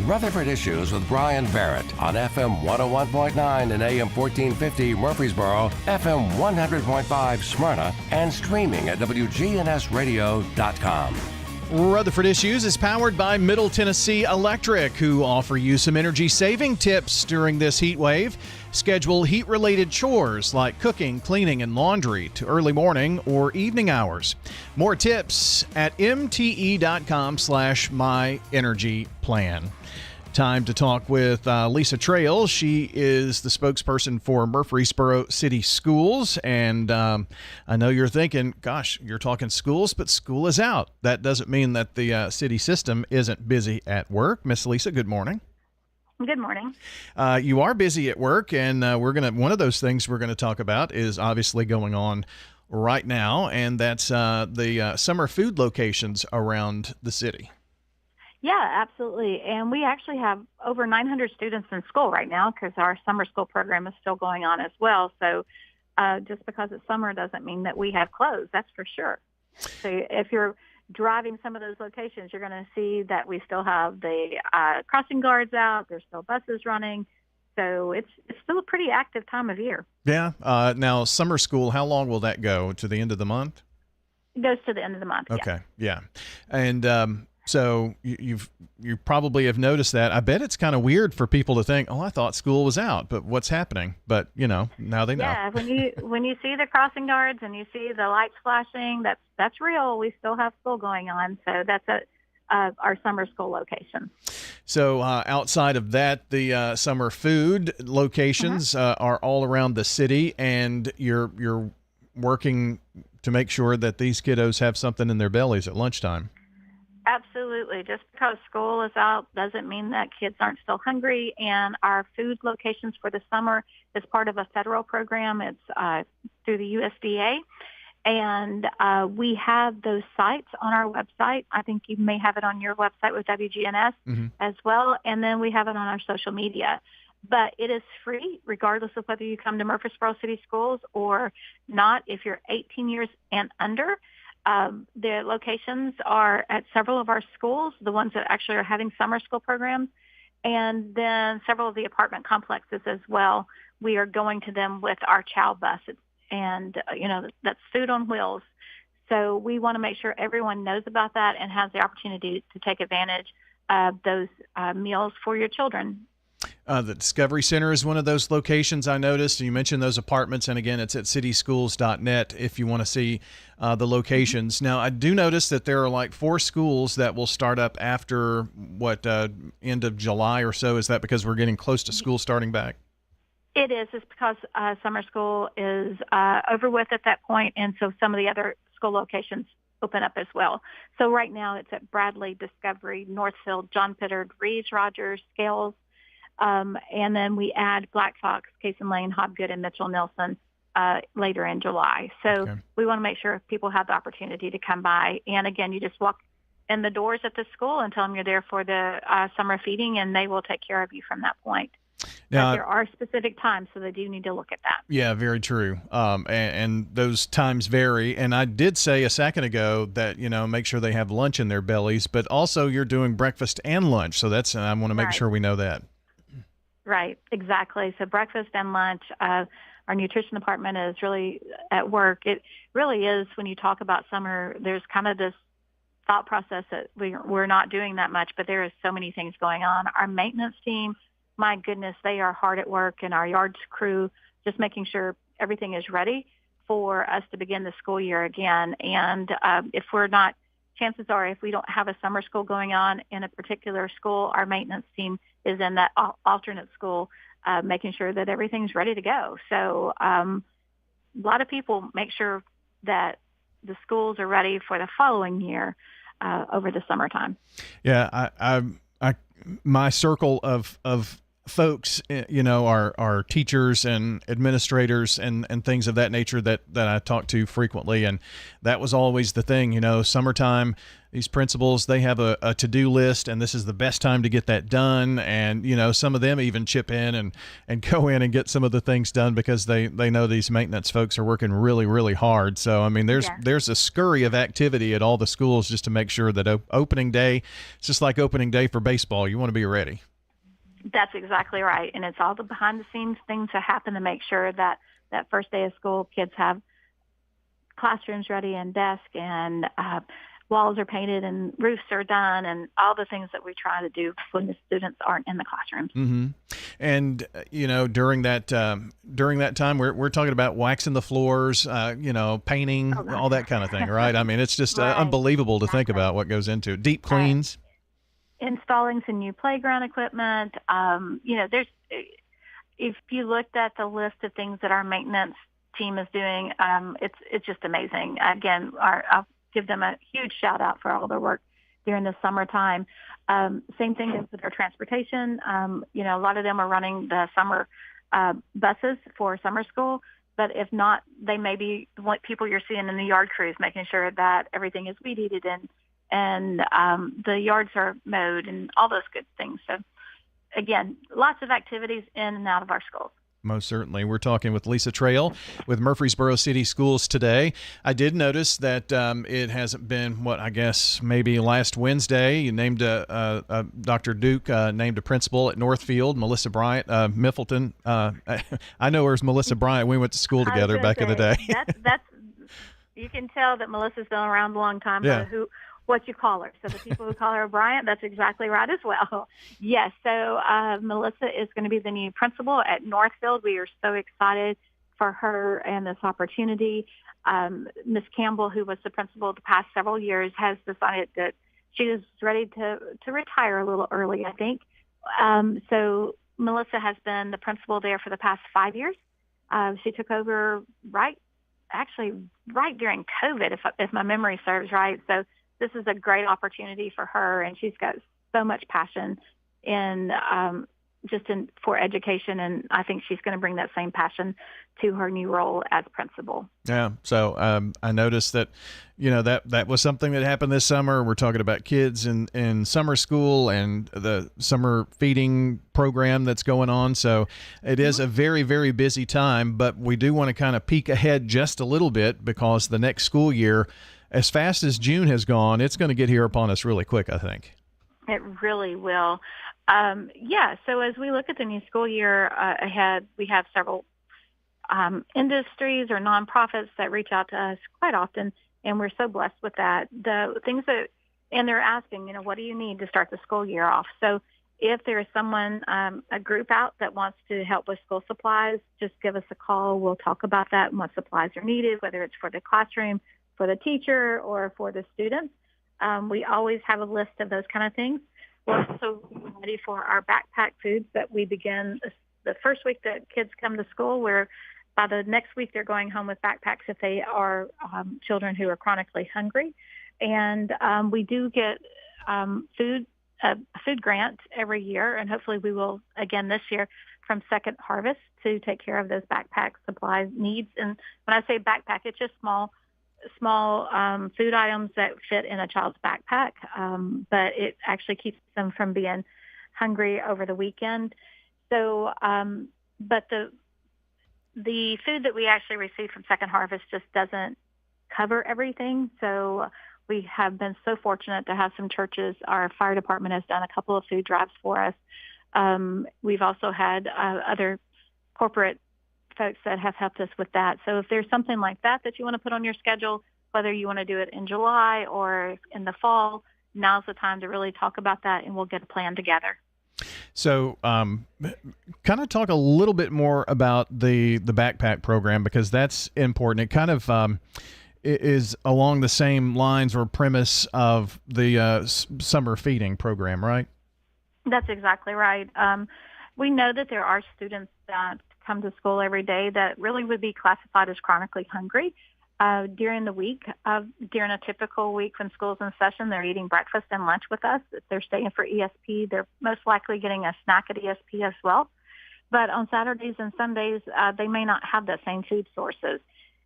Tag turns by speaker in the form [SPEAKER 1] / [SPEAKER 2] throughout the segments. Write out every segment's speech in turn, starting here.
[SPEAKER 1] Rutherford Issues with Brian Barrett on FM 101.9 and AM 1450 Murfreesboro, FM 100.5 Smyrna, and streaming at WGNSradio.com.
[SPEAKER 2] Rutherford Issues is powered by Middle Tennessee Electric, who offer you some energy-saving tips during this heat wave. Schedule heat-related chores like cooking, cleaning, and laundry to early morning or evening hours. More tips at mte.com/myenergyplan. Time to talk with Lisa Trail. She is the spokesperson for Murfreesboro City Schools. And I know you're thinking, gosh, you're talking schools, but school is out. That doesn't mean that the city system isn't busy at work. Miss Lisa, good morning.
[SPEAKER 3] Good morning.
[SPEAKER 2] You are busy at work, and one of those things we're going to talk about is obviously going on right now, and that's the summer food locations around the city.
[SPEAKER 3] Yeah, absolutely. And we actually have over 900 students in school right now because our summer school program is still going on as well. So just because it's summer doesn't mean that we have closed, that's for sure. So if you're driving some of those locations, you're going to see that we still have the crossing guards out. There's still buses running. So it's still a pretty active time of year.
[SPEAKER 2] Yeah. Now, summer school, how long will that go? To the end of the month?
[SPEAKER 3] It goes to the end of the month.
[SPEAKER 2] Okay. Yeah. And so you probably have noticed that. I bet it's kind of weird for people to think, oh, I thought school was out, but what's happening? But, now they know.
[SPEAKER 3] Yeah, when you see the crossing guards and you see the lights flashing, that's real. We still have school going on. So that's our summer school location.
[SPEAKER 2] So outside of that, the summer food locations are all around the city, and you're working to make sure that these kiddos have something in their bellies at lunchtime.
[SPEAKER 3] Absolutely. Just because school is out doesn't mean that kids aren't still hungry. And our food locations for the summer is part of a federal program. It's through the USDA. And we have those sites on our website. I think you may have it on your website with WGNS as well. And then we have it on our social media. But it is free regardless of whether you come to Murfreesboro City Schools or not. If you're 18 years and under, the locations are at several of our schools, the ones that actually are having summer school programs, and then several of the apartment complexes as well. We are going to them with our chow bus, and, that's food on wheels. So we want to make sure everyone knows about that and has the opportunity to take advantage of those meals for your children.
[SPEAKER 2] The Discovery Center is one of those locations I noticed. You mentioned those apartments, and again, it's at cityschools.net if you want to see the locations. Now, I do notice that there are like 4 schools that will start up after, end of July or so. Is that because we're getting close to school starting back?
[SPEAKER 3] It is. It's because summer school is over with at that point, and so some of the other school locations open up as well. So right now it's at Bradley, Discovery, Northfield, John Pittard, Reeves, Rogers, Scales, and then we add Black Fox, Cason Lane, Hobgood, and Mitchell Nelson later in July. So we want to make sure people have the opportunity to come by. And again, you just walk in the doors at the school and tell them you're there for the summer feeding, and they will take care of you from that point. Now, but there are specific times, so they do need to look at that.
[SPEAKER 2] Yeah, very true. And those times vary. And I did say a second ago that, make sure they have lunch in their bellies, but also you're doing breakfast and lunch. So I want to make sure we know that.
[SPEAKER 3] Right, exactly. So breakfast and lunch, our nutrition department is really at work. It really is, when you talk about summer, there's kind of this thought process that we're not doing that much, but there is so many things going on. Our maintenance team, my goodness, they are hard at work, and our yards crew just making sure everything is ready for us to begin the school year again. And if we're not, chances are if we don't have a summer school going on in a particular school, our maintenance team is in that alternate school making sure that everything's ready to go. So a lot of people make sure that the schools are ready for the following year over the summertime.
[SPEAKER 2] Yeah, my circle of folks, our teachers and administrators and things of that nature that I talk to frequently. And that was always the thing, summertime, these principals, they have a to-do list, and this is the best time to get that done. And, some of them even chip in and go in and get some of the things done because they know these maintenance folks are working really, really hard. So, I mean, there's a scurry of activity at all the schools just to make sure that opening day, it's just like opening day for baseball. You want to be ready.
[SPEAKER 3] That's exactly right. And it's all the behind-the-scenes things that happen to make sure that that first day of school, kids have classrooms ready and desks and walls are painted and roofs are done and all the things that we try to do when the students aren't in the classrooms.
[SPEAKER 2] Mm-hmm. And, during that time, we're talking about waxing the floors, painting, all that kind of thing, right? I mean, it's just
[SPEAKER 3] Right.
[SPEAKER 2] unbelievable to think about what goes into it. Deep cleans.
[SPEAKER 3] Installing some new playground equipment. If you looked at the list of things that our maintenance team is doing, it's just amazing. Again, I'll give them a huge shout out for all their work during the summertime. Same thing goes with our transportation. A lot of them are running the summer buses for summer school, but if not, they may be what people you're seeing in the yard crews, making sure that everything is weed eated and the yards are mowed and all those good things. So, again, lots of activities in and out of our schools.
[SPEAKER 2] Most certainly. We're talking with Lisa Trail with Murfreesboro City Schools today. I did notice that it hasn't been, maybe last Wednesday, you named Dr. Duke named a principal at Northfield, Melissa Bryant, Miffleton. I know her as Melissa Bryant. We went to school together back in the day.
[SPEAKER 3] That's you can tell that Melissa's been around a long time.
[SPEAKER 2] Yeah.
[SPEAKER 3] What you call her. So the people who call her Bryant, that's exactly right as well. Yes, so Melissa is going to be the new principal at Northfield. We are so excited for her and this opportunity. Miss Campbell, who was the principal the past several years, has decided that she is ready to retire a little early, I think. So Melissa has been the principal there for the past 5 years. She took over right during COVID, if my memory serves right. So this is a great opportunity for her, and she's got so much passion for education, and I think she's going to bring that same passion to her new role as principal.
[SPEAKER 2] Yeah. So I noticed that, that was something that happened this summer. We're talking about kids in summer school and the summer feeding program that's going on. So it is a very, very busy time, but we do want to kind of peek ahead just a little bit because the next school year, as fast as June has gone, it's going to get here upon us really quick, I think.
[SPEAKER 3] It really will. So as we look at the new school year ahead, we have several industries or nonprofits that reach out to us quite often, and we're so blessed with that. The things and they're asking, what do you need to start the school year off? So if there is someone, a group out that wants to help with school supplies, just give us a call. We'll talk about that and what supplies are needed, whether it's for the classroom, for the teacher, or for the students. We always have a list of those kind of things. We're also ready for our backpack foods that we begin the first week that kids come to school, where by the next week they're going home with backpacks if they are children who are chronically hungry. And we do get a food grant every year, and hopefully we will again this year from Second Harvest to take care of those backpack supply needs. And when I say backpack, it's just small food items that fit in a child's backpack, but it actually keeps them from being hungry over the weekend. So, but the food that we actually receive from Second Harvest just doesn't cover everything. So we have been so fortunate to have some churches. Our fire department has done a couple of food drives for us. We've also had other corporate folks that have helped us with that. So if there's something like that you want to put on your schedule, whether you want to do it in July or in the fall, now's the time to really talk about that, and we'll get a plan together.
[SPEAKER 2] So kind of talk a little bit more about the backpack program, because that's important. It kind of is along the same lines or premise of the summer feeding program, right?
[SPEAKER 3] That's exactly right. We know that there are students that come to school every day that really would be classified as chronically hungry. during the week. During a typical week when school's in session, they're eating breakfast and lunch with us. If they're staying for ESP, they're most likely getting a snack at ESP as well. But on Saturdays and Sundays, they may not have the same food sources.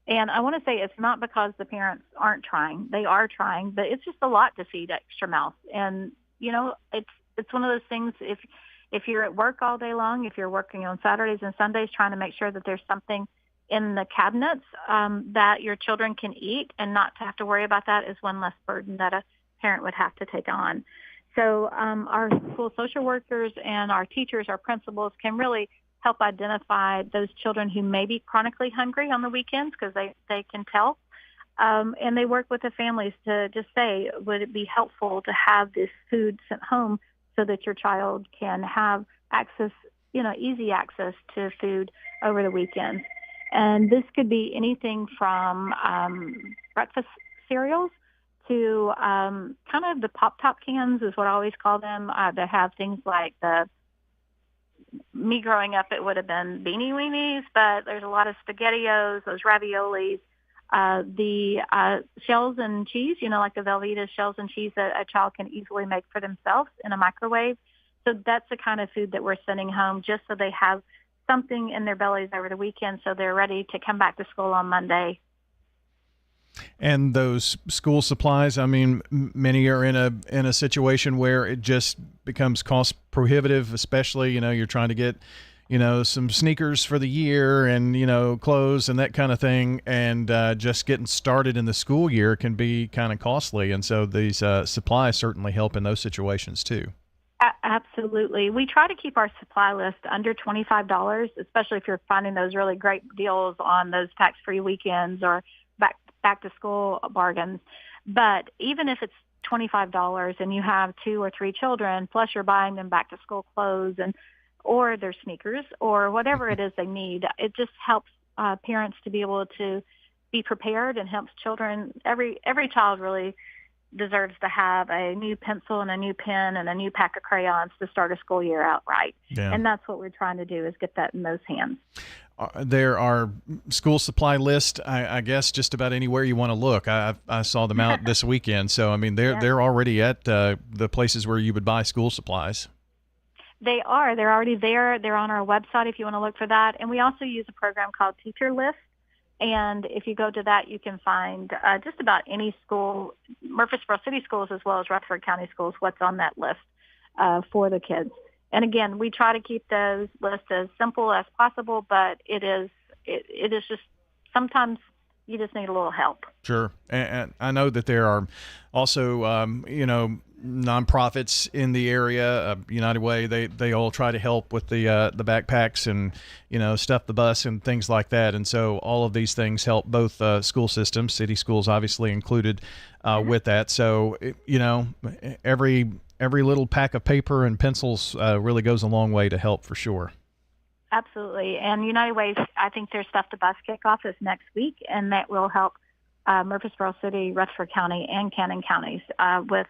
[SPEAKER 3] And I want to say it's not because the parents aren't trying. They are trying, but it's just a lot to feed extra mouth. And, it's one of those things, if you're at work all day long, if you're working on Saturdays and Sundays, trying to make sure that there's something in the cabinets that your children can eat and not to have to worry about that is one less burden that a parent would have to take on. So our school social workers and our teachers, our principals can really help identify those children who may be chronically hungry on the weekends because they can tell. And they work with the families to just say, would it be helpful to have this food sent home so that your child can have access, easy access to food over the weekends. And this could be anything from breakfast cereals to kind of the Pop-Top cans is what I always call them. That have things like me growing up, it would have been Beanie Weenies, but there's a lot of SpaghettiOs, those raviolis, the shells and cheese, like the Velveeta shells and cheese that a child can easily make for themselves in a microwave. So that's the kind of food that we're sending home just so they have something in their bellies over the weekend so they're ready to come back to school on Monday.
[SPEAKER 2] And those school supplies, I mean, many are in a situation where it just becomes cost prohibitive, especially, you're trying to get, some sneakers for the year and, clothes and that kind of thing. And just getting started in the school year can be kind of costly. And so these supplies certainly help in those situations too.
[SPEAKER 3] Absolutely. We try to keep our supply list under $25, especially if you're finding those really great deals on those tax-free weekends or back to school bargains. But even if it's $25 and you have 2 or 3 children, plus you're buying them back to school clothes or their sneakers or whatever it is they need, it just helps parents to be able to be prepared and helps children. Every child really deserves to have a new pencil and a new pen and a new pack of crayons to start a school year out right. Yeah. And that's what we're trying to do is get that in those hands.
[SPEAKER 2] There are school supply lists, I guess, just about anywhere you want to look. I saw them out this weekend. So, I mean, they're already at the places where you would buy school supplies.
[SPEAKER 3] They are. They're already there. They're on our website if you want to look for that. And we also use a program called Teacher List. And if you go to that, you can find just about any school, Murfreesboro City Schools as well as Rutherford County Schools, what's on that list for the kids. And again, we try to keep those lists as simple as possible, but it is just sometimes you just need a little help.
[SPEAKER 2] Sure. And I know that there are also, nonprofits in the area, United Way, they all try to help with the backpacks and, stuff the bus and things like that. And so all of these things help both school systems, city schools obviously included with that. So, every little pack of paper and pencils really goes a long way to help for sure.
[SPEAKER 3] Absolutely. And United Way, I think their Stuff the Bus kickoff is next week, and that will help Murfreesboro City, Rutherford County, and Cannon counties with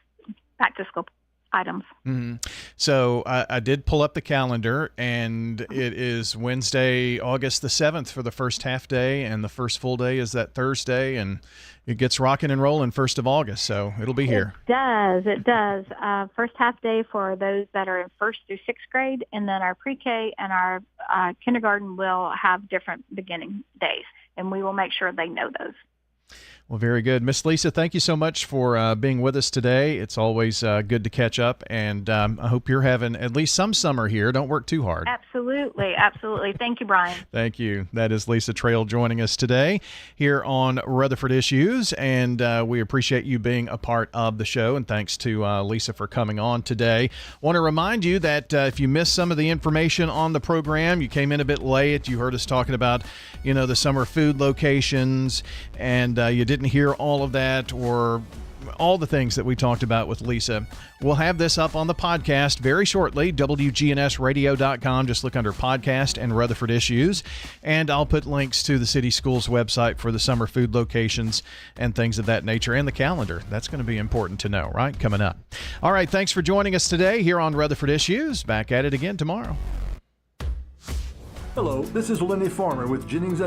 [SPEAKER 3] back-to-school items.
[SPEAKER 2] Mm-hmm. So I did pull up the calendar, and it is Wednesday, August the 7th for the first half day, and the first full day is that Thursday, and it gets rocking and rolling 1st of August, so it'll be here.
[SPEAKER 3] It does. First half day for those that are in 1st through 6th grade, and then our pre-K and our kindergarten will have different beginning days, and we will make sure they know those.
[SPEAKER 2] Well, very good. Miss Lisa, thank you so much for being with us today. It's always good to catch up, and I hope you're having at least some summer here. Don't work too hard.
[SPEAKER 3] Absolutely. Thank you, Brian.
[SPEAKER 2] Thank you. That is Lisa Trail joining us today here on Rutherford Issues, and we appreciate you being a part of the show, and thanks to Lisa for coming on today. Want to remind you that if you missed some of the information on the program, you came in a bit late, you heard us talking about, the summer food locations, and you didn't hear all of that or all the things that we talked about with Lisa. We'll have this up on the podcast very shortly, WGNSradio.com. Just look under podcast and Rutherford Issues, and I'll put links to the city schools website for the summer food locations and things of that nature, and the calendar. That's going to be important to know, right? Coming up. All right, thanks for joining us today here on Rutherford Issues. Back at it again tomorrow.
[SPEAKER 4] Hello, this is Lenny Farmer with Jennings &